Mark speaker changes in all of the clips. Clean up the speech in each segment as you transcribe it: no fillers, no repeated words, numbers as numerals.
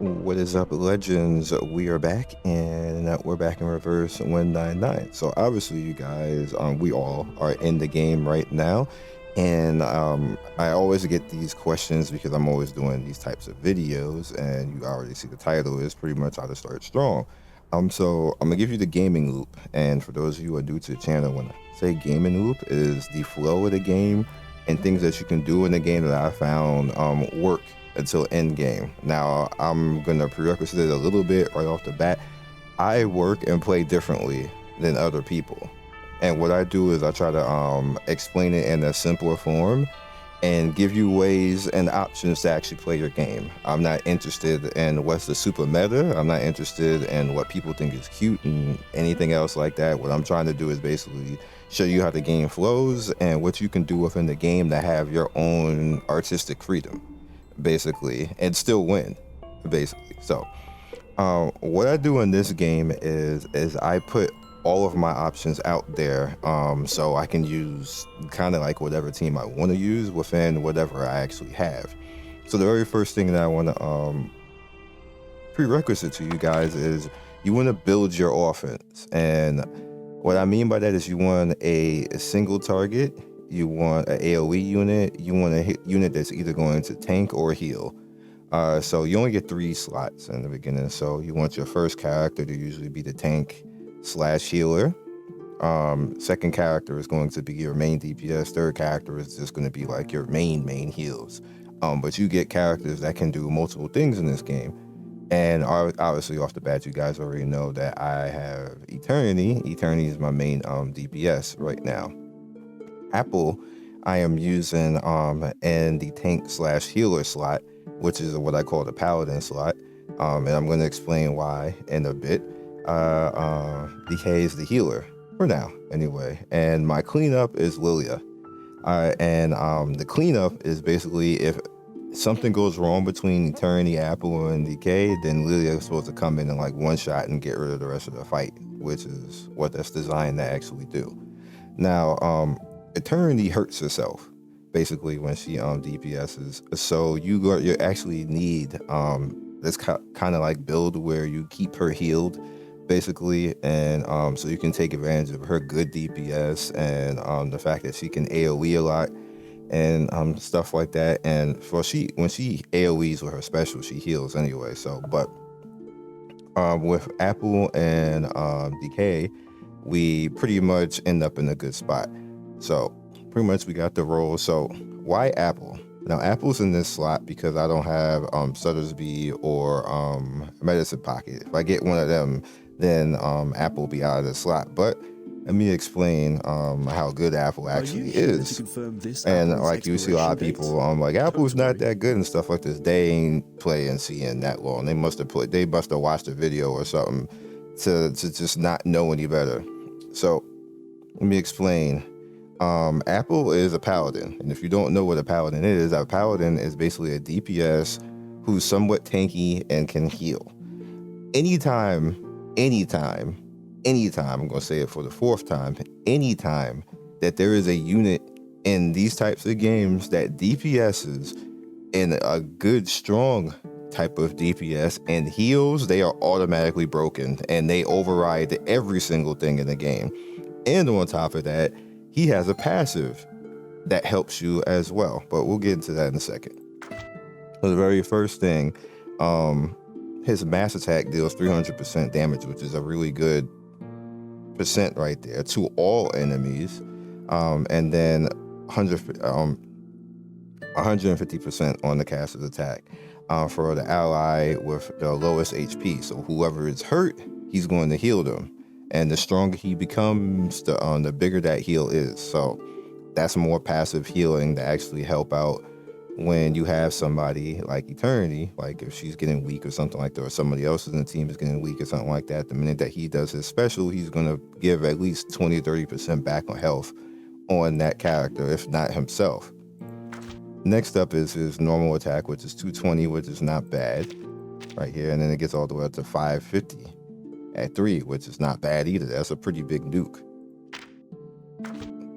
Speaker 1: What is up, legends? We are back, and we're back in reverse 199. So obviously, you guys, we all are in the game right now, and I always get these questions because I'm always doing these types of videos, and you already see the title is pretty much how to start strong. So I'm gonna give you the gaming loop, and for those of you who are new to the channel, when I say gaming loop, is the flow of the game and things that you can do in the game that I found work until end game. Now I'm gonna prerequisite it a little bit right off the bat. I work and play differently than other people, and what I do is I try to explain it in a simpler form and give you ways and options to actually play your game. I'm not interested in what's the super meta. I'm not interested in what people think is cute and anything else like that. What I'm trying to do is basically show you how the game flows and what you can do within the game to have your own artistic freedom, basically, and still win, basically. So what I do in this game is I put all of my options out there, so I can use kind of like whatever team I want to use within whatever I actually have. So the very first thing that I want to prerequisite to you guys is you want to build your offense, and what I mean by that is you want a single target, you want an AoE unit, you want a unit that's either going to tank or heal. So you only get 3 slots in the beginning. So you want your first character to usually be the tank / healer. Second character is going to be your main DPS. Third character is just going to be like your main heals. But you get characters that can do multiple things in this game. And obviously off the bat, you guys already know that I have Eternity. Eternity is my main DPS right now. Apple, I am using in the tank / healer slot, which is what I call the paladin slot. And I'm going to explain why in a bit. DK is the healer for now, anyway. And my cleanup is Lilia. And the cleanup is basically if something goes wrong between Eternity, Apple, and DK, then Lilia is supposed to come in and like one shot and get rid of the rest of the fight, which is what that's designed to actually do. Now, Eternity hurts herself basically when she DPSs, so you actually need this kind of like build where you keep her healed basically, and so you can take advantage of her good DPS and the fact that she can AoE a lot and stuff like that. And when she AoEs with her special, she heals anyway. So, but with Apple and DK, we pretty much end up in a good spot. So pretty much we got the role. So why Apple? Now Apple's in this slot because I don't have Suttersby or Medicine Pocket. If I get one of them, then Apple will be out of the slot. But let me explain how good Apple actually is. And like you see a lot of people like Apple's not that good and stuff like this. They ain't playing Scion that long. They must have watched a video or something to just not know any better. So let me explain. Apple is a paladin, and if you don't know what a paladin is basically a DPS who's somewhat tanky and can heal. Anytime, I'm gonna say it for the 4th time, anytime that there is a unit in these types of games that DPSs in a good strong type of DPS and heals, they are automatically broken and they override every single thing in the game. And on top of that, he has a passive that helps you as well, but we'll get into that in a second. So the very first thing, his mass attack deals 300% damage, which is a really good percent right there to all enemies, and then 150% on the caster's attack for the ally with the lowest HP. So whoever is hurt, he's going to heal them. And the stronger he becomes, the bigger that heal is. So that's more passive healing to actually help out when you have somebody like Eternity, like if she's getting weak or something like that, or somebody else in the team is getting weak or something like that. The minute that he does his special, he's going to give at least 20 or 30% back on health on that character, if not himself. Next up is his normal attack, which is 220, which is not bad right here. And then it gets all the way up to 550. At 3, which is not bad either. That's a pretty big nuke.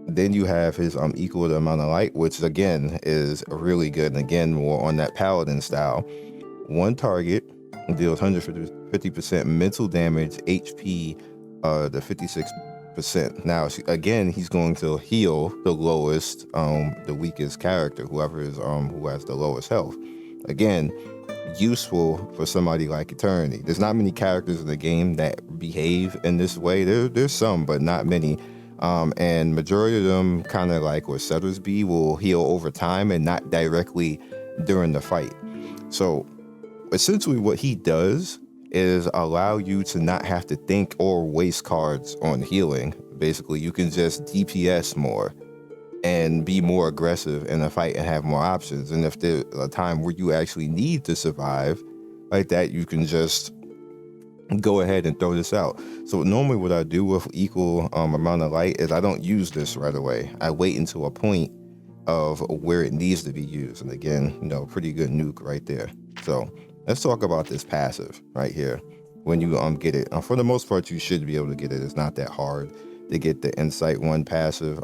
Speaker 1: Then you have his equal the amount of light, which again is really good. And again, more on that paladin style. One target, deals 150% mental damage, HP the 56%. Now again, he's going to heal the lowest, the weakest character, whoever is who has the lowest health. Again, useful for somebody like Eternity. There's not many characters in the game that behave in this way. There's some, but not many. And majority of them, kind of like what Setters be, will heal over time and not directly during the fight. So essentially what he does is allow you to not have to think or waste cards on healing. Basically, you can just DPS more and be more aggressive in a fight and have more options. And if there's a time where you actually need to survive like that, you can just go ahead and throw this out. So normally what I do with equal amount of light is I don't use this right away. I wait until a point of where it needs to be used. And again, pretty good nuke right there. So let's talk about this passive right here. When you get it, for the most part, you should be able to get it. It's not that hard to get the Insight 1 passive.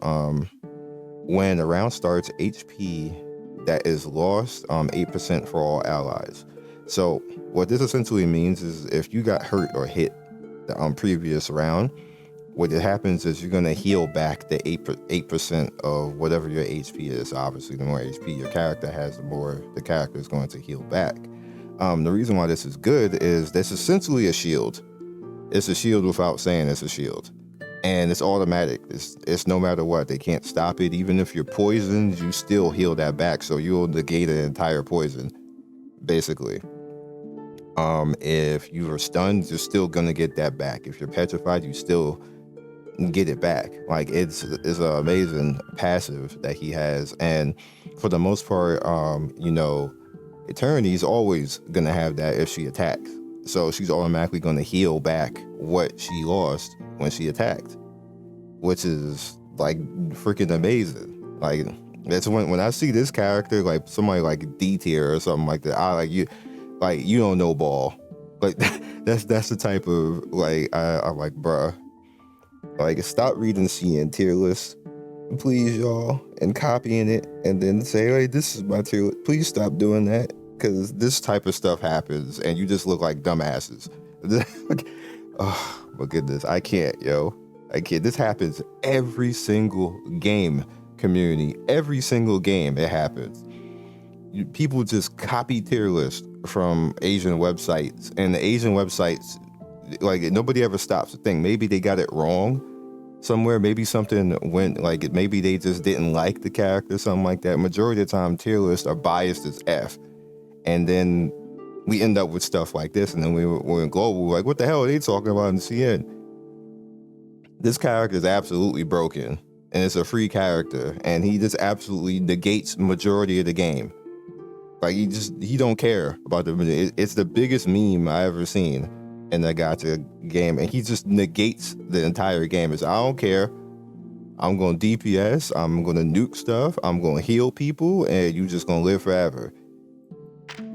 Speaker 1: When the round starts, HP that is lost, 8% for all allies. So what this essentially means is if you got hurt or hit the previous round, what it happens is you're going to heal back the 8% of whatever your HP is. Obviously, the more HP your character has, the more the character is going to heal back. The reason why this is good is this is essentially a shield. It's a shield without saying it's a shield. And it's automatic. It's no matter what. They can't stop it. Even if you're poisoned, you still heal that back. So you'll negate an entire poison, basically. If you are stunned, you're still gonna get that back. If you're petrified, you still get it back. Like it's an amazing passive that he has. And for the most part, Eternity's always gonna have that if she attacks. So she's automatically gonna heal back what she lost when she attacked, which is like freaking amazing. Like that's when I see this character, like somebody like D tier or something like that, you don't know ball. Like that's the type of I'm like, bruh, like stop reading Scion tier list, please, y'all, and copying it and then say, hey, this is my tier list. Please stop doing that, because this type of stuff happens and you just look like dumbasses. Oh my goodness, I can't. This happens every single game, community. Every single game it happens. People just copy tier lists from Asian websites, and the Asian websites, like, nobody ever stops to think maybe they got it wrong somewhere. Maybe something went, like, maybe they just didn't like the character, something like that. Majority of the time, tier lists are biased as F, and then we end up with stuff like this, and then we're in global, like, what the hell are they talking about in CN? This character is absolutely broken, and it's a free character, and he just absolutely negates majority of the game. Like, he don't care about it's the biggest meme I ever seen in the gacha game, and he just negates the entire game. It's, I don't care. I'm going to DPS, I'm going to nuke stuff, I'm going to heal people, and you just going to live forever.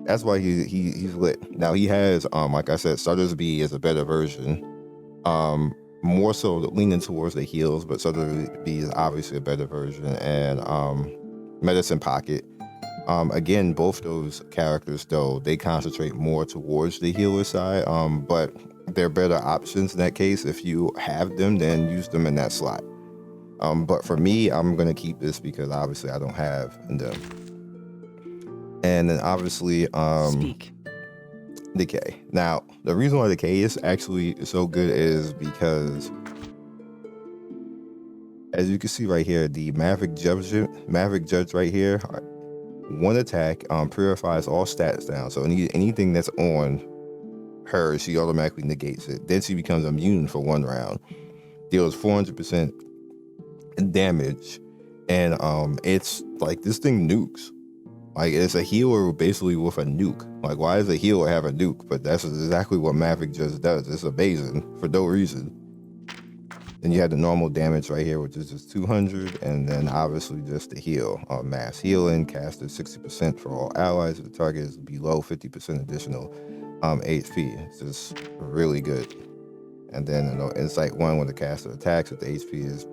Speaker 1: That's why he's lit. Now he has, like I said, Sutter's B is a better version. More so leaning towards the heals, but Sutter's B is obviously a better version. And Medicine Pocket. Again, both those characters, though, they concentrate more towards the healer side, but they're better options in that case. If you have them, then use them in that slot. But for me, I'm going to keep this because obviously I don't have them. And then obviously, Decay. Now, the reason why Decay is actually so good is because, as you can see right here, the Maverick Judge right here, one attack purifies all stats down. So anything that's on her, she automatically negates it. Then she becomes immune for 1 round. Deals 400% damage, and it's like this thing nukes. Like, it's a healer basically with a nuke. Like, why does a healer have a nuke? But that's exactly what Maverick just does. It's amazing for no reason. Then you have the normal damage right here, which is just 200, and then obviously just the heal. Mass healing, casted 60% for all allies if the target is below 50% additional HP. It's just really good. And then Insight 1, when the caster attacks, if the HP is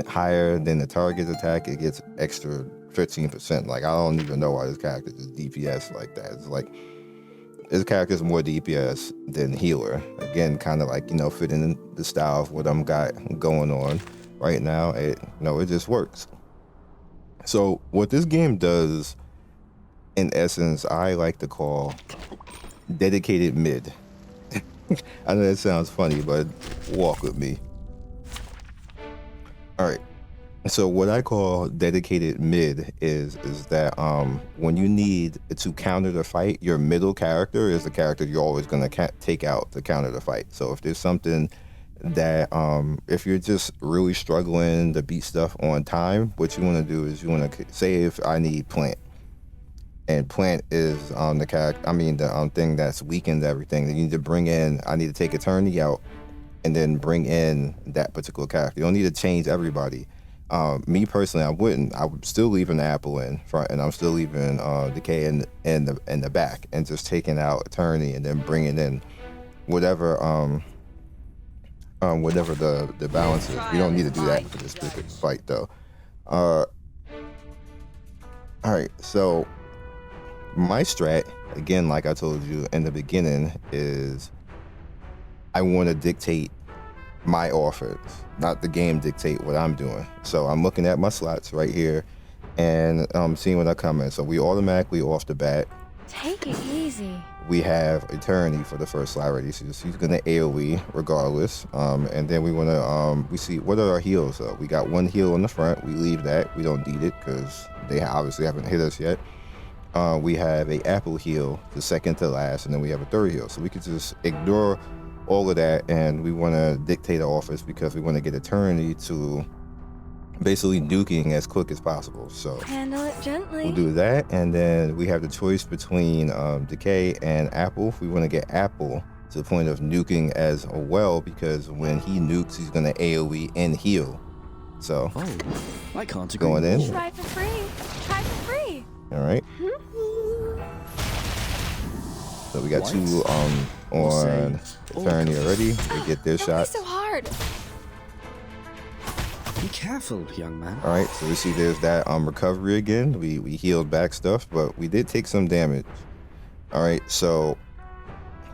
Speaker 1: % higher than the target's attack, it gets extra 15%. Like, I don't even know why this character just DPS like that. It's like, his character is more DPS than healer. Again, kind of like, you know, fitting in the style of what I'm got going on right now. It just works. So what this game does, in essence, I like to call dedicated mid. I know that sounds funny, but walk with me. All right. So what I call dedicated mid is that when you need to counter the fight, your middle character is the character you're always going to take out to counter the fight. So if there's something that if you're just really struggling to beat stuff on time, what you want to do is you want to say, if I need plant, and plant is the character, the thing that's weakened everything, then you need to bring in, I need to take eternity out and then bring in that particular character. You don't need to change everybody. Me personally, I wouldn't. I would still leave an apple in front, and I'm still leaving decay in the back, and just taking out eternity and then bringing in whatever whatever the balance is. We don't need to do that for this specific fight though. All right, so my strat, again, like I told you in the beginning, is I want to dictate my offense, not the game dictate what I'm doing. So I'm looking at my slots right here and seeing what I come in. So we automatically off the bat,
Speaker 2: take it easy.
Speaker 1: We have eternity for the first slot already, so she's gonna AoE regardless. And then we want to we see what are our heals. We got one heal on the front. We leave that. We don't need it because they obviously haven't hit us yet. We have a apple heal, the second to last, and then we have a third heal. So we could just ignore all of that, and we want to dictate our offense because we want to get eternity to basically nuking as quick as possible. So
Speaker 2: handle it gently.
Speaker 1: We'll do that, and then we have the choice between decay and apple. We want to get apple to the point of nuking as well, because when he nukes, he's going to AoE and heal. So
Speaker 3: I can't agree
Speaker 1: going in.
Speaker 2: Try for free. Try for free.
Speaker 1: All right. So we got two on eternity already. They get their shots.
Speaker 2: So hard.
Speaker 3: Be careful, young man.
Speaker 1: All right, so we see there's that recovery again. We healed back stuff, but we did take some damage. All right, so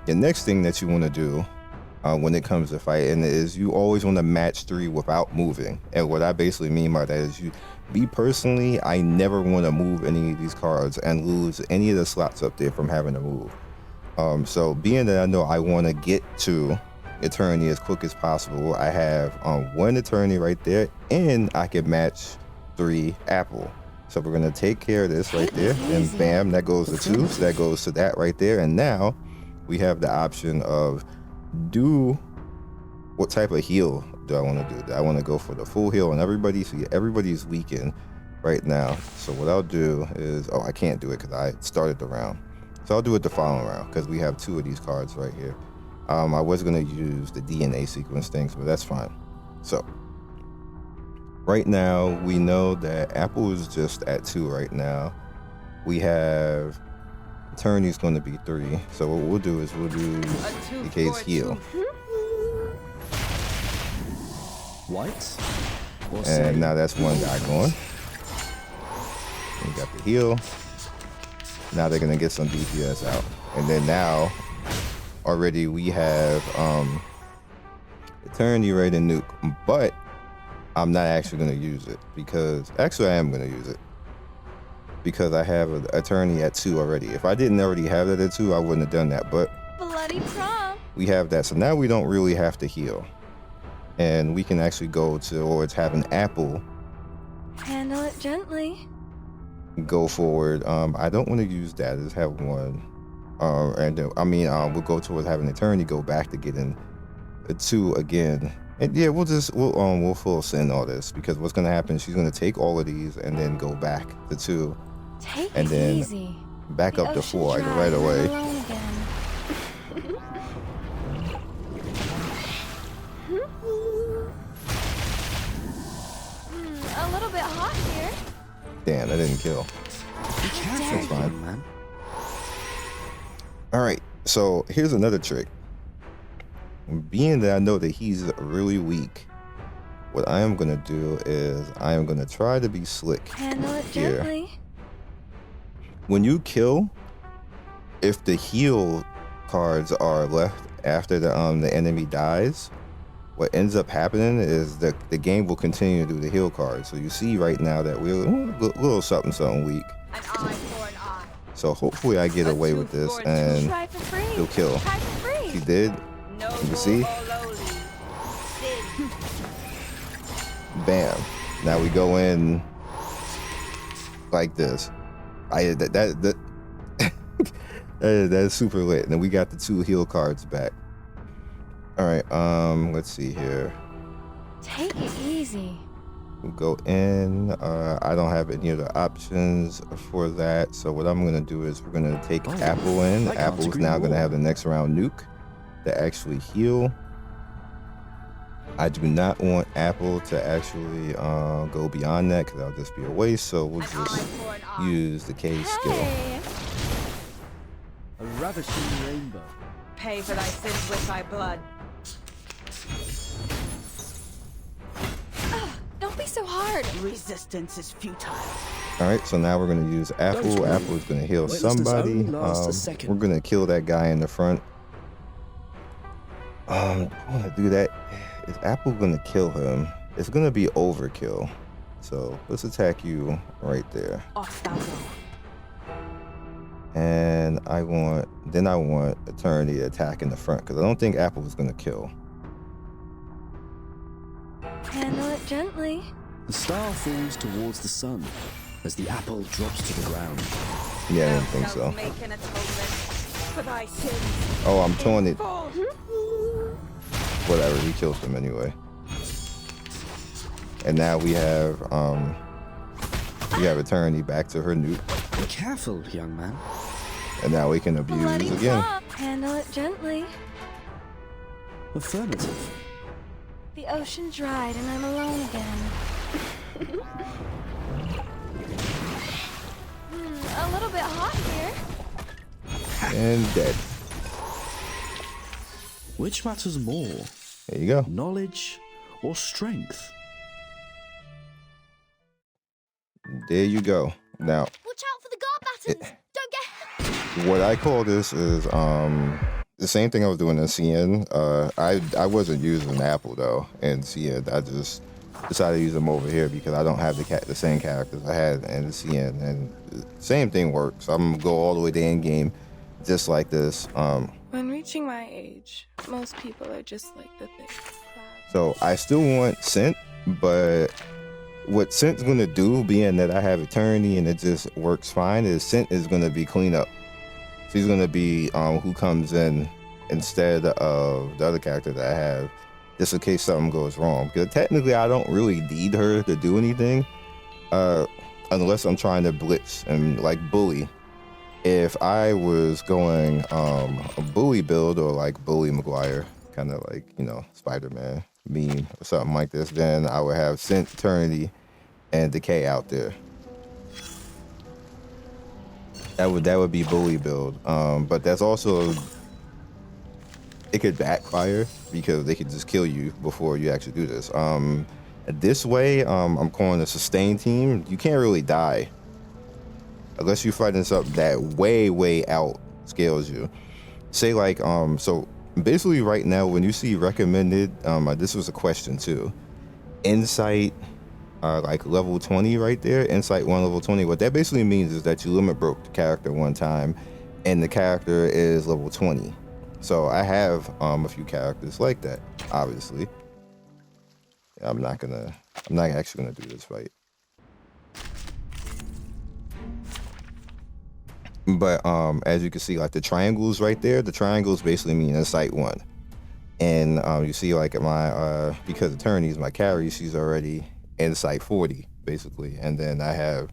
Speaker 1: the next thing that you want to do when it comes to fighting is you always want to match 3 without moving. And what I basically mean by that is me personally, I never want to move any of these cards and lose any of the slots up there from having to move. So being that I know I want to get to eternity as quick as possible, I have 1 eternity right there, and I can match 3 apple. So we're gonna take care of this right there, and bam, that goes to 2. So that goes to that right there, and now we have the option of what type of heal do I want to do? Do I want to go for the full heal on everybody? So everybody's weakened right now. So what I'll do is, I can't do it because I started the round. So I'll do it the following round because we have 2 of these cards right here. I was gonna use the DNA sequence things, but that's fine. So right now we know that apple is just at 2 right now. We have eternity's going to be 3. So what we'll do is we'll do decay's heal.
Speaker 3: What?
Speaker 1: And now that's 1 guy going. We got the heal. Now they're gonna get some DPS out, and then now already we have eternity ready to nuke, but I'm not actually gonna use it because actually I am gonna use it because I have an eternity at 2 already. If I didn't already have that at 2, I wouldn't have done that, but
Speaker 2: bloody prom.
Speaker 1: We have that, so now we don't really have to heal, and we can actually go towards having apple
Speaker 2: handle it gently.
Speaker 1: Go forward. I don't want to use that. I just have 1. And we'll go towards having eternity go back to getting a 2 again. And yeah, we'll full send all this because what's gonna happen? She's gonna take all of these and then go back to 2, and then
Speaker 2: easy.
Speaker 1: Back up to 4 like right away.
Speaker 2: A little bit hot here.
Speaker 1: Damn, that didn't kill.
Speaker 3: Be careful,
Speaker 1: That's fine.
Speaker 3: young man.
Speaker 1: All right, so here's another trick. Being that I know that he's really weak, what I am gonna do is I am gonna try to be slick
Speaker 2: handle it
Speaker 1: here.
Speaker 2: gently.
Speaker 1: When you kill, if the heal cards are left after the enemy dies, what ends up happening is that the game will continue to do the heal cards. So you see right now that we're a little something weak.
Speaker 4: An eye for an eye.
Speaker 1: So hopefully I get away with this and
Speaker 2: Try for free.
Speaker 1: he'll kill.
Speaker 2: Try for free.
Speaker 1: He did.
Speaker 4: Noble
Speaker 1: You see?
Speaker 4: or lowly. Sin.
Speaker 1: Bam. Now we go in like this. That's super lit. And then we got the 2 heal cards back. All right. Let's see here.
Speaker 2: Take it easy.
Speaker 1: We'll go in. I don't have any other options for that. So what I'm gonna do is we're gonna take Apple in. Apple's now gonna have the next round nuke to actually heal. I do not want Apple to actually go beyond that because that'll just be a waste. So we'll just use the K skill.
Speaker 2: Hey.
Speaker 3: A ravishing rainbow.
Speaker 4: Pay for thy sins with thy blood.
Speaker 2: Don't be so hard.
Speaker 4: Resistance is futile.
Speaker 1: All right, so now we're gonna use Apple. Apple is gonna heal somebody. We're gonna kill that guy in the front. I want to do that. Is Apple gonna kill him? It's gonna be overkill. So let's attack you right there.
Speaker 4: Off thou go.
Speaker 1: And I want Eternity to attack in the front because I don't think Apple is gonna kill.
Speaker 2: Handle it gently.
Speaker 3: The star falls towards the sun as the apple drops to the ground.
Speaker 1: Yeah, I didn't think so.
Speaker 4: Make an atonement for thy sins.
Speaker 1: Oh, I'm towing it.
Speaker 4: Full.
Speaker 1: Whatever, he kills him anyway. And now we have Eternity back to her nuke.
Speaker 3: Be careful, young man.
Speaker 1: And now we can abuse
Speaker 2: Bloody
Speaker 1: again.
Speaker 2: prompt. Handle it gently.
Speaker 3: Affirmative.
Speaker 2: The ocean dried and I'm alone again. A little bit hot here.
Speaker 1: And dead.
Speaker 3: Which matters more,
Speaker 1: There you go.
Speaker 3: knowledge or strength?
Speaker 1: There you go. Now,
Speaker 2: Watch out for the guard buttons. Don't get.
Speaker 1: what I call this is the same thing I was doing in Scion. I wasn't using Apple though in Scion. I just decided to use them over here because I don't have the same characters I had in Scion, and the same thing works. I'm gonna go all the way to end game, just like this.
Speaker 5: When reaching my age, most people are just like the thick cloud.
Speaker 1: So I still want Scent, but what Scent's gonna do, being that I have Eternity and it just works fine, is Scent is gonna be cleanup. She's gonna be who comes in instead of the other character that I have, just in case something goes wrong. Because technically I don't really need her to do anything, unless I'm trying to blitz and like bully. If I was going a bully build or like Bully McGuire, kind of like, you know, Spider-Man meme or something like this, then I would have Scent, Eternity, and Decay out there. That would be bully build. But that's also, it could backfire because they could just kill you before you actually do this. This way, I'm calling a sustain team. You can't really die unless you fighting something that way out scales you. Say like, so basically right now when you see recommended, this was a question too. Insight, like level 20 right there, Insight 1 level 20. What that basically means is that you limit broke the character one time and the character is level 20. So I have a few characters like that, obviously. I'm not actually gonna do this fight. But as you can see, like the triangles right there, the triangles basically mean Insight 1. And you see like my, because Eternity is my carry, she's already Insight 40, basically. And then I have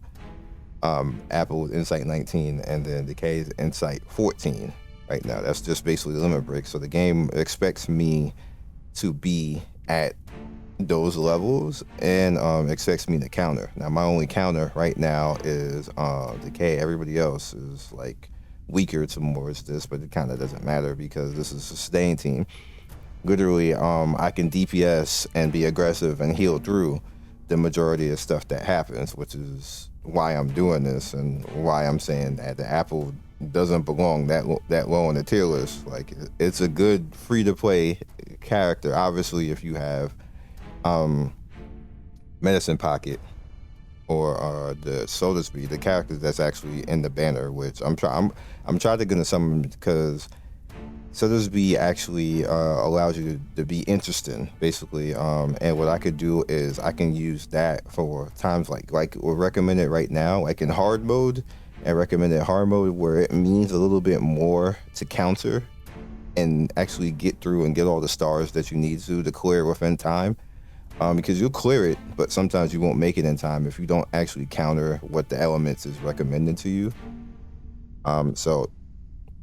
Speaker 1: Apple with Insight 19, and then Decay is Insight 14 right now. That's just basically the limit break. So the game expects me to be at those levels and expects me to counter. Now my only counter right now is Decay. Everybody else is like weaker towards this, but it kind of doesn't matter because this is a sustain team. Literally, I can DPS and be aggressive and heal through the majority of stuff that happens, which is why I'm doing this and why I'm saying that the apple doesn't belong that low on the tier list. Like, it's a good free-to-play character. Obviously, if you have Medicine Pocket or the Soda Speed, the characters that's actually in the banner, which I'm trying to get into some because Soda Speed actually allows you to be interesting, basically. And what I could do is I can use that for times like we're recommended right now, like in hard mode, and recommended hard mode where it means a little bit more to counter and actually get through and get all the stars that you need to clear within time. Because you'll clear it, but sometimes you won't make it in time if you don't actually counter what the elements is recommended to you. So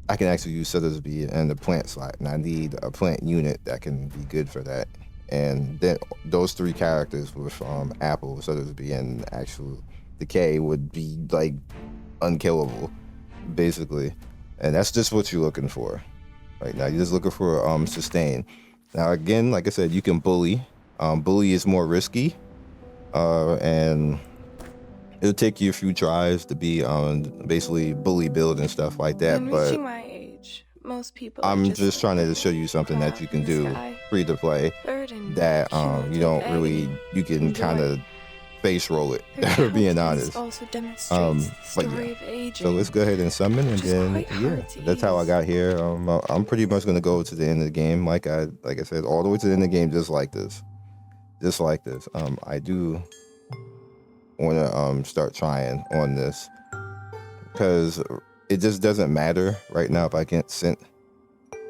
Speaker 1: I can actually use Soda Speed and the plant slot, and I need a plant unit that can be good for that. And then those three characters with Apple, Soda Speed, and actual Decay would be like unkillable, basically. And that's just what you're looking for right now. You're just looking for sustain. Now again, like I said, you can bully. Bully is more risky, and it'll take you a few tries to be basically bully build and stuff like that.
Speaker 5: When
Speaker 1: but
Speaker 5: reaching my age, most people
Speaker 1: I'm
Speaker 5: are
Speaker 1: just trying to show you something that you can do free to play that you don't really, you can kind of face roll it. For being honest.
Speaker 5: Also
Speaker 1: but
Speaker 5: yeah.
Speaker 1: So let's go ahead and summon, and then that's how I got here. I'm pretty much gonna go to the end of the game, like I said, all the way to the end of the game, just like this. I do want to start trying on this because it just doesn't matter right now if I get sent.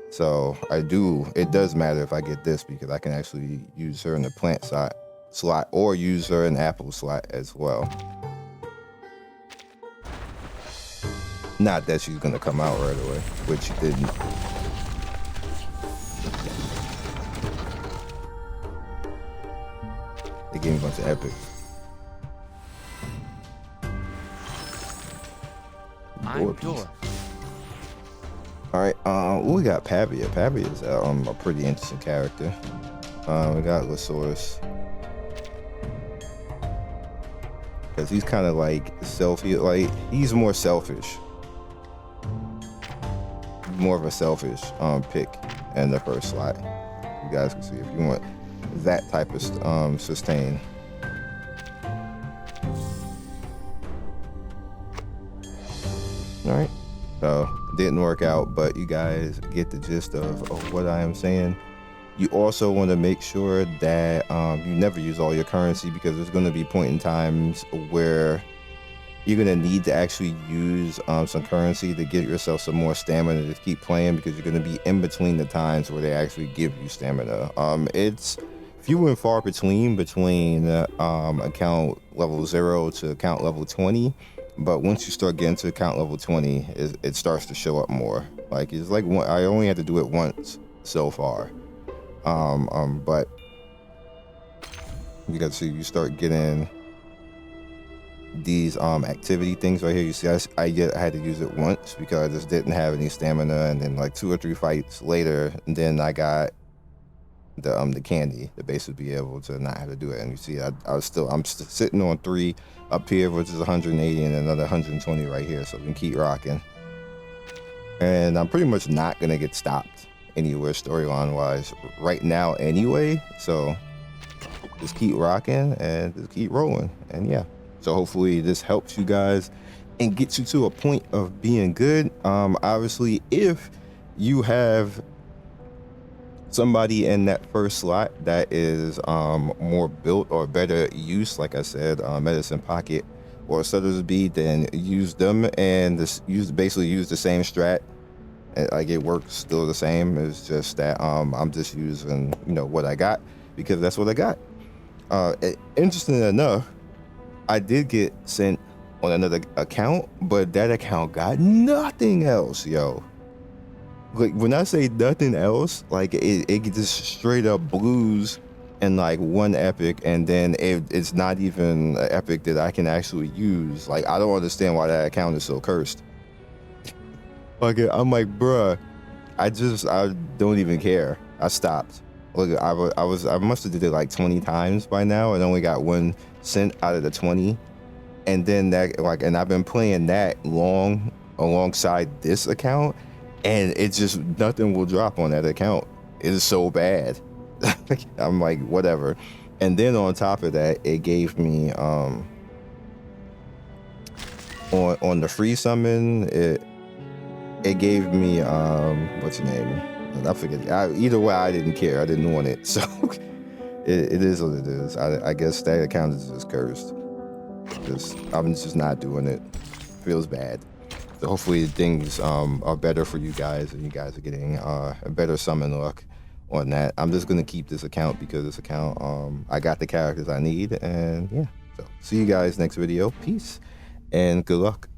Speaker 1: So it does matter if I get this, because I can actually use her in the plant slot or use her in the apple slot as well. Not that she's gonna come out right away, which she didn't. They gave me a bunch of epic.
Speaker 6: I'm Dora.
Speaker 1: All right, we got Pavia. Pavia is a pretty interesting character. We got Lasaurus, because he's kind of like he's more selfish. More of a selfish pick in the first slot. You guys can see if you want that type of sustain. All right, so didn't work out, but you guys get the gist of what I am saying. You also want to make sure that you never use all your currency, because there's going to be point in times where you're going to need to actually use some currency to get yourself some more stamina to keep playing, because you're going to be in between the times where they actually give you stamina. It's few and far between account level 0 to account level 20, but once you start getting to account level 20, it starts to show up more. Like, it's like I only had to do it once so far, but you got to see, you start getting these activity things right here. You see, I had to use it once because I just didn't have any stamina, and then like 2 or 3 fights later, and then I got the candy to basically be able to not have to do it. And you see, I'm sitting on 3 up here, which is 180, and another 120 right here, so we can keep rocking. And I'm pretty much not gonna get stopped anywhere storyline wise right now anyway, so just keep rocking and just keep rolling. And yeah, so hopefully this helps you guys and gets you to a point of being good. Obviously, if you have somebody in that first slot that is more built or better use, like I said, Medicine Pocket or Sutter's Bead, then use them and basically use the same strat. Like, it works still the same. It's just that I'm just using what I got, because that's what I got. Interesting enough, I did get sent on another account, but that account got nothing else, yo. Like, when I say nothing else, like it just straight up blues and like 1 epic, and then it's not even an epic that I can actually use. Like, I don't understand why that account is so cursed. Like, I'm like, bruh, I don't even care. I stopped. Look, I must have did it like 20 times by now and only got 1 sent out of the 20, and then that like, and I've been playing that long alongside this account, and it's just nothing will drop on that account. It is so bad. I'm like, whatever. And then on top of that, it gave me on the free summon, it gave me what's the name? I forget. Either way, I didn't care. I didn't want it. So it is what it is. I guess that account is just cursed. I'm just not doing it. Feels bad. So hopefully things are better for you guys, and you guys are getting a better summon luck on that. I'm just gonna keep this account because this account I got the characters I need, and yeah. So see you guys next video. Peace and good luck.